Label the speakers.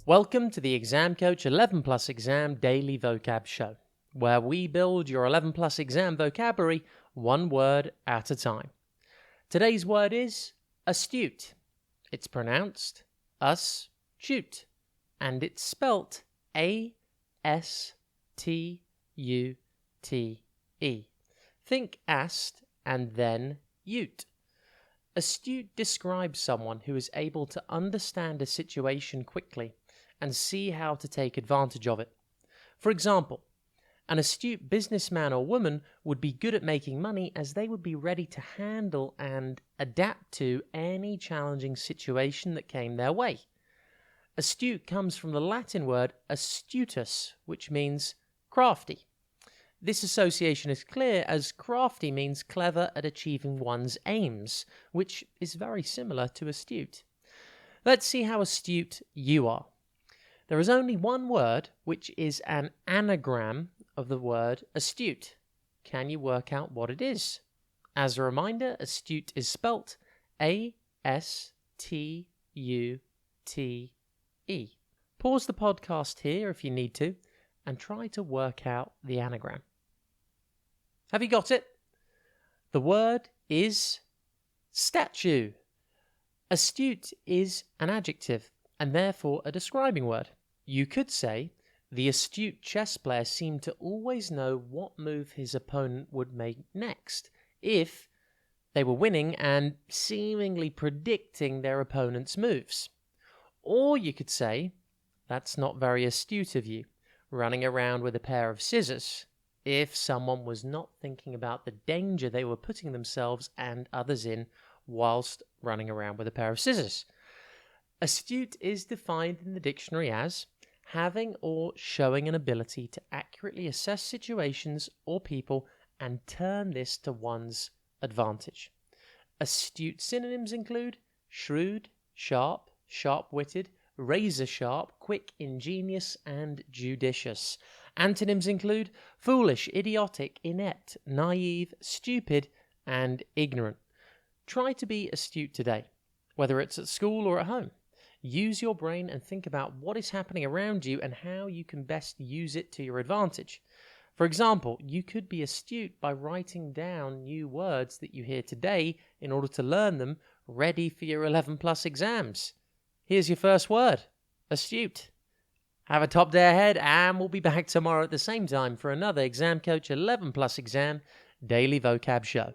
Speaker 1: Welcome to the Exam Coach 11 Plus Exam Daily Vocab Show, where we build your 11 Plus exam vocabulary one word at a time. Today's word is astute. It's pronounced astute, and it's spelt A-S-T-U-T-E. Think ast and then ute. Astute describes someone who is able to understand a situation quickly and see how to take advantage of it. For example, an astute businessman or woman would be good at making money as they would be ready to handle and adapt to any challenging situation that came their way. Astute comes from the Latin word astutus, which means crafty. This association is clear as crafty means clever at achieving one's aims, which is very similar to astute. Let's see how astute you are. There is only one word, which is an anagram of the word astute. Can you work out what it is? As a reminder, astute is spelt A-S-T-U-T-E. Pause the podcast here if you need to, and try to work out the anagram. Have you got it? The word is statue. Astute is an adjective and therefore a describing word. You could say, the astute chess player seemed to always know what move his opponent would make next if they were winning and seemingly predicting their opponent's moves. Or you could say, that's not very astute of you, running around with a pair of scissors, if someone was not thinking about the danger they were putting themselves and others in whilst running around with a pair of scissors. Astute is defined in the dictionary as having or showing an ability to accurately assess situations or people and turn this to one's advantage. Astute synonyms include shrewd, sharp, sharp-witted, razor-sharp, quick, ingenious, and judicious. Antonyms include foolish, idiotic, inept, naive, stupid, and ignorant. Try to be astute today, whether it's at school or at home. Use your brain and think about what is happening around you and how you can best use it to your advantage. For example, you could be astute by writing down new words that you hear today in order to learn them, ready for your 11 plus exams. Here's your first word, astute. Have a top day ahead, and we'll be back tomorrow at the same time for another Exam Coach 11 Plus Exam Daily Vocab Show.